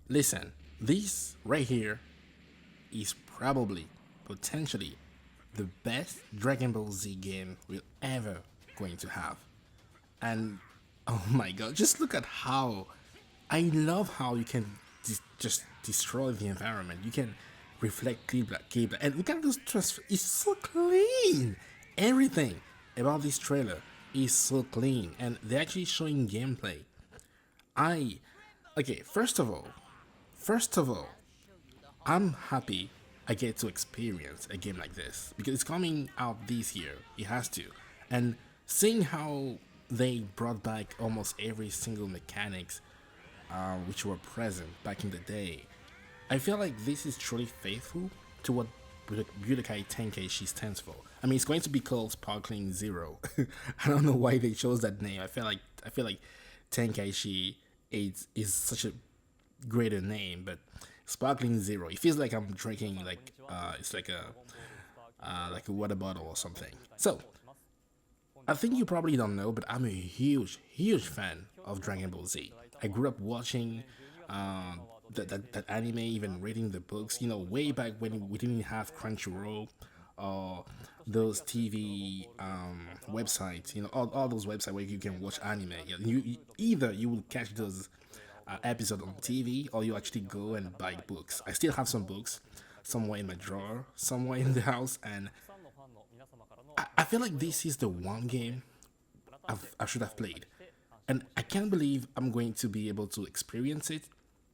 Listen, this right here is probably, potentially, the best Dragon Ball Z game we're ever going to have. And oh my god, just look at how I love how you can just destroy the environment. You can reflect cable, and look at those it's so clean. Everything about this trailer is so clean, and they're actually showing gameplay. I okay. First of all, I'm happy I get to experience a game like this because it's coming out this year. It has to, and seeing how they brought back almost every single mechanics which were present back in the day, I feel like this is truly faithful to what Budokai Tenkaichi stands for. I mean, it's going to be called Sparkling Zero. I don't know why they chose that name. I feel like Tenkaichi is such a greater name, but Sparkling Zero. It feels like I'm drinking like it's like a water bottle or something. So I think you probably don't know, but I'm a huge fan of Dragon Ball Z. I grew up watching that anime, even reading the books. You know, way back when we didn't have Crunchyroll or those TV websites. You know, all those websites where you can watch anime. Either you will catch those episodes on TV, or you actually go and buy books. I still have some books somewhere in my drawer, somewhere in the house, and I feel like this is the one game I should have played. And I can't believe I'm going to be able to experience it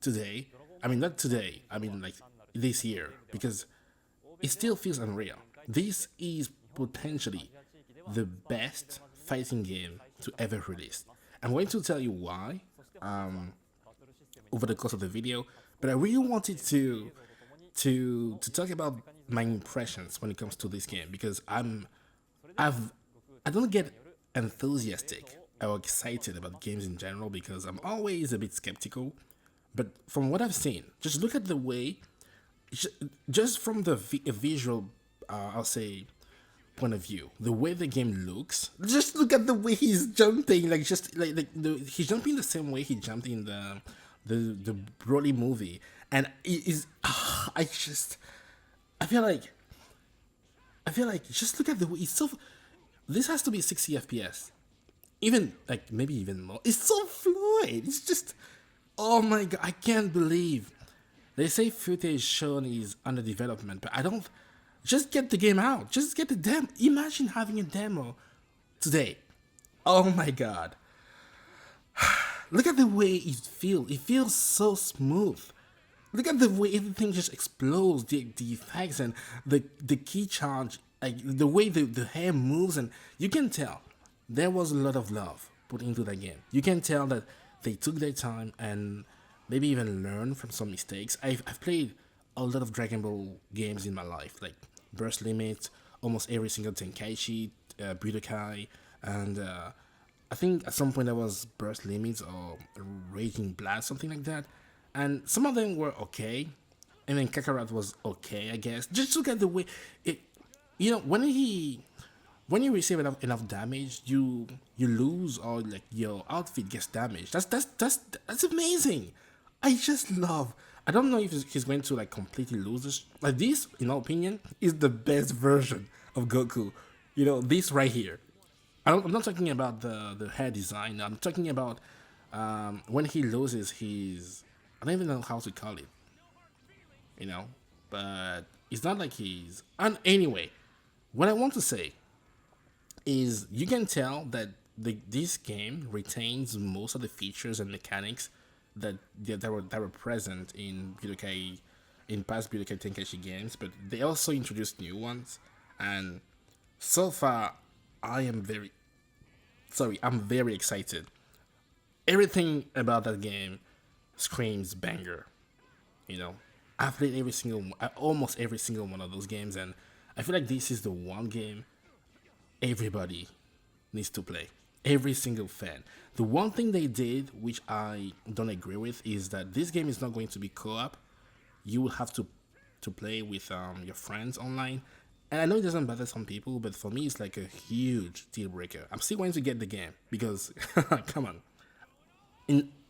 today. I mean, not today, I mean, like this year, because it still feels unreal. This is potentially the best fighting game to ever release. I'm going to tell you why over the course of the video, but I really wanted to talk about my impressions when it comes to this game because I've I don't get enthusiastic or excited about games in general because I'm always a bit skeptical. But from what I've seen, just look at the way, just from the visual, I'll say, point of view, the way the game looks. Just look at the way he's jumping, like just he's jumping the same way he jumped in the Broly movie, and it is. I feel like I feel like just look at the way it's so. This has to be 60 FPS, even like maybe even more. It's so fluid. It's just, oh my god, I can't believe they say footage shown is under development, but I don't. Just get the game out. Just get the demo. Imagine having a demo today. Oh my god. Look at the way it feels. It feels so smooth. Look at the way everything just explodes. The effects and the key charge, like the way the hair moves, and you can tell there was a lot of love put into that game. You can tell that they took their time and maybe even learned from some mistakes. I've played a lot of Dragon Ball games in my life, like Burst Limit, almost every single Tenkaichi, Budokai, and I think at some point there was Burst Limits or Raging Blast, something like that. And some of them were okay, and then Kakarot was okay, I guess. Just look at the way it, when you receive enough damage, you lose or like your outfit gets damaged. That's amazing. I just love. I don't know if he's going to like completely lose this. Like this, in my opinion, is the best version of Goku. You know, this right here. I'm not talking about the hair design. I'm talking about when he loses his. I don't even know how to call it. You know, but it's not like he's. And anyway, what I want to say is you can tell that this game retains most of the features and mechanics that were present in Budokai, in past Budokai Tenkaichi games, but they also introduced new ones. And so far, I'm very excited. Everything about that game screams banger. You know, I've played almost every single one of those games, and I feel like this is the one game everybody needs to play. Every single fan. The one thing they did, which I don't agree with, is that this game is not going to be co-op. You will have to play with your friends online. And I know it doesn't bother some people, but for me, it's like a huge deal breaker. I'm still going to get the game because, come on.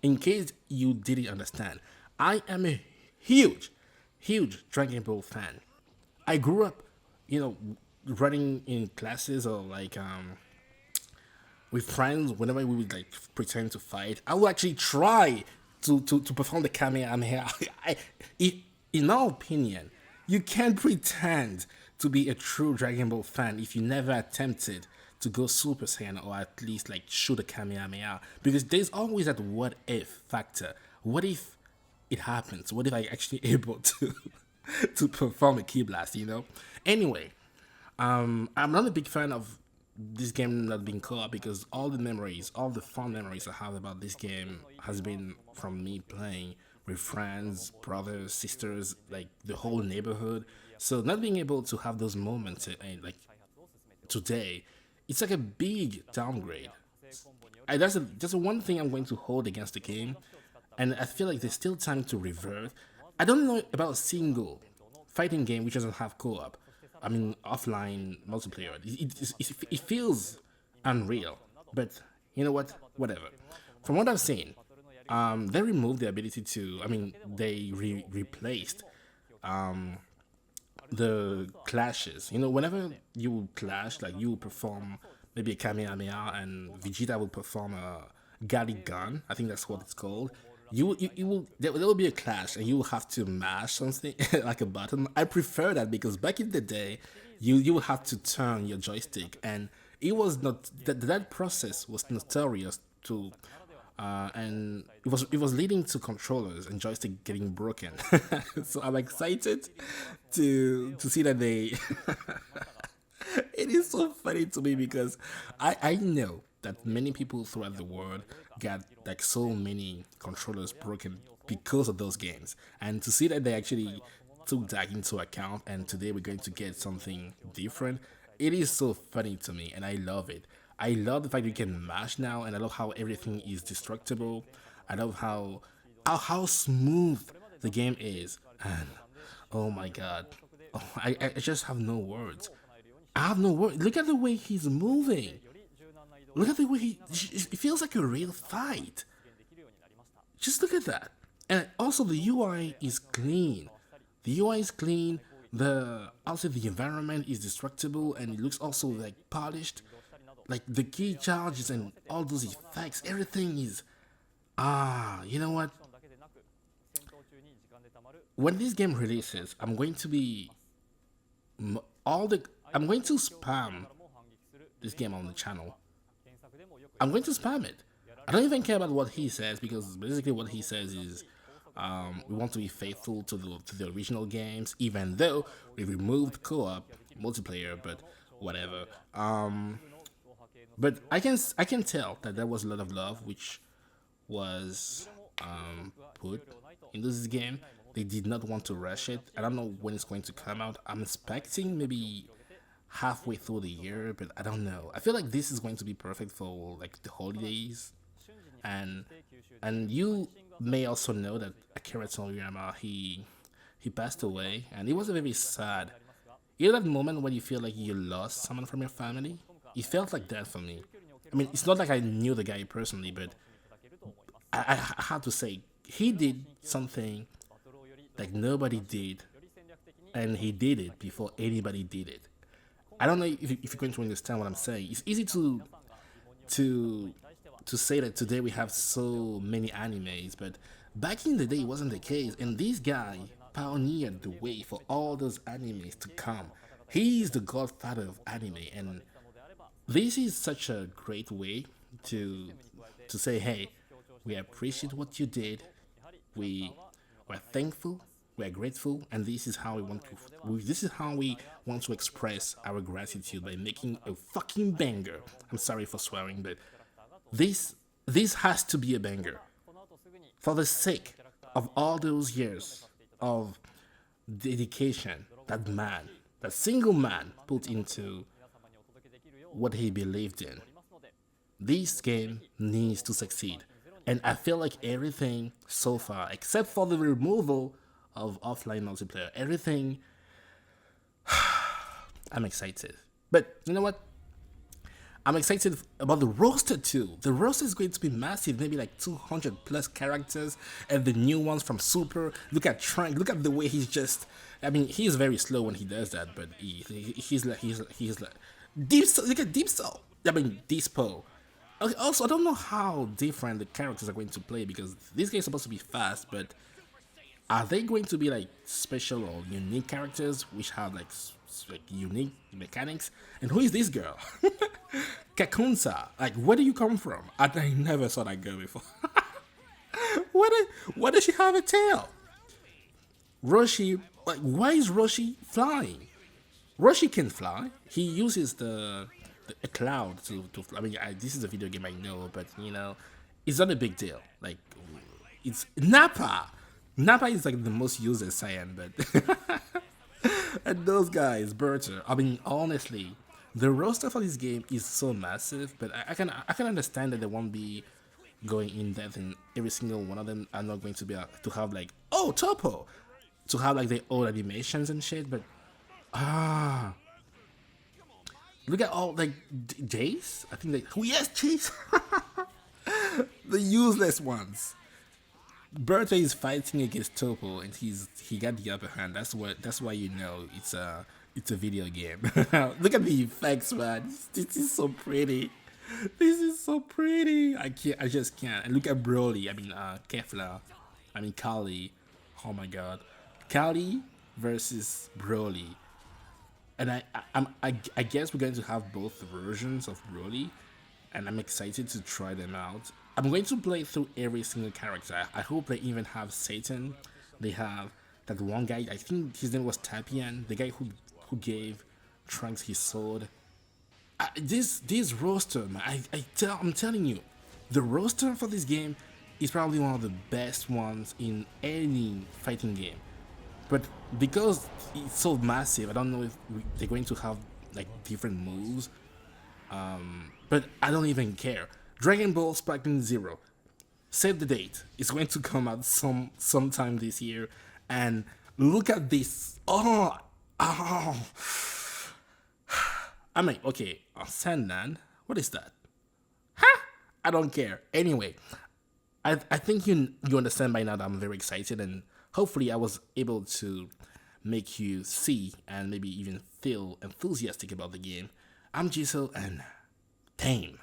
In case you didn't understand, I am a huge, huge Dragon Ball fan. I grew up, you know, running in classes or like with friends. Whenever we would like pretend to fight, I would actually try to perform the Kamehameha. In our opinion, you can't pretend to be a true Dragon Ball fan if you never attempted to go Super Saiyan or at least like shoot a Kamehameha, because there's always that what if factor. What if it happens? What if I actually able to to perform a key blast? Anyway, I'm not a big fan of this game not being co-op because all the memories, all the fun memories I have about this game has been from me playing with friends, brothers, sisters, like the whole neighborhood. So not being able to have those moments, like today, it's like a big downgrade. That's the one thing I'm going to hold against the game, and I feel like there's still time to revert. I don't know about a single fighting game which doesn't have co-op. I mean, offline multiplayer. It feels unreal, but you know what? Whatever. From what I've seen, they removed the ability to. I mean, they replaced the clashes. Whenever you clash, like you perform maybe a Kamehameha and Vegeta will perform a Gali Gun. I think that's what it's called. You will there will be a clash and you will have to mash something like a button. I prefer that because back in the day, you would have to turn your joystick, and it was not that process was notorious to and it was leading to controllers and joystick getting broken. So I'm excited to see that they. It is so funny to me because I know that many people throughout the world got like so many controllers broken because of those games, and to see that they actually took that into account and today we're going to get something different, it is so funny to me and I love it. I love the fact you can mash now, and I love how everything is destructible. I love how smooth the game is, and oh my god, I just have no words. I have no words. Look at the way he's moving. Look at the way it feels like a real fight. Just look at that. And also the UI is clean. The UI is clean. Also the environment is destructible and it looks also like polished. Like the key charges and all those effects, everything is you know what? When this game releases, I'm going to spam this game on the channel. I'm going to spam it. I don't even care about what he says because basically what he says is we want to be faithful to the original games, even though we removed co-op multiplayer, but whatever. But I can tell that there was a lot of love which was put into this game. They did not want to rush it. I don't know when it's going to come out. I'm expecting maybe halfway through the year, but I don't know. I feel like this is going to be perfect for like the holidays, and you may also know that Akira Toriyama he passed away, and it was a very sad. You know that moment when you feel like you lost someone from your family? It felt like that for me. I mean, it's not like I knew the guy personally, but I have to say he did something like nobody did, and he did it before anybody did it. I don't know if you're going to understand what I'm saying. It's easy to to say that today we have so many animes, but back in the day it wasn't the case. And this guy pioneered the way for all those animes to come. He's the godfather of anime, and this is such a great way to say, hey, we appreciate what you did. We're thankful, we're grateful, and this is how we want to express our gratitude by making a fucking banger. I'm sorry for swearing, but this has to be a banger for the sake of all those years of dedication that single man put into what he believed in. This game needs to succeed. And I feel like everything so far, except for the removal of offline multiplayer, everything, I'm excited. But you know what? I'm excited about the roster too. The roster is going to be massive, maybe like 200 plus characters, and the new ones from Super. Look at Trank. Look at the way he's just. I mean, he's very slow when he does that, but he's like Deep. Look at Deep Soul. I mean, Dispo. Okay, also, I don't know how different the characters are going to play because this game is supposed to be fast, but are they going to be like special or unique characters which have like like unique mechanics? And who is this girl? Kakunsa. Like, where do you come from? I never saw that girl before. Why does she have a tail? Roshi, like, why is Roshi flying? Roshi can fly. He uses the a cloud to fly. I mean, this is a video game, I know, but you know, it's not a big deal. Like, it's Nappa. Nappa is like the most used Saiyan, but and those guys, Berta. I mean, honestly, the roster for this game is so massive, but I can understand that they won't be going in depth in every single one of them. Are not going to be to have like, oh, Topo, to have like their own animations and shit. But ah, look at all like Jace. I think like, oh yes, Jace, the useless ones. Berta is fighting against Topo, and he got the upper hand. That's why you know it's a video game. Look at the effects, man. This is so pretty. This is so pretty. I just can't. And look at Broly. I mean, Kefla. I mean, Kali. Oh my God, Kali versus Broly. And I guess we're going to have both versions of Broly, and I'm excited to try them out. I'm going to play through every single character. I hope they even have Satan. They have that one guy, I think his name was Tapian, the guy who gave Trunks his sword. This roster, man, I'm telling you, the roster for this game is probably one of the best ones in any fighting game. But because it's so massive, I don't know if they're going to have like different moves. But I don't even care. Dragon Ball Sparking Zero. Save the date. It's going to come out sometime this year. And look at this. Oh. I mean, okay, Sandland. What is that? Huh? I don't care. Anyway, I think you understand by now that I'm very excited, and hopefully I was able to make you see and maybe even feel enthusiastic about the game. I'm Giselle, and Tame.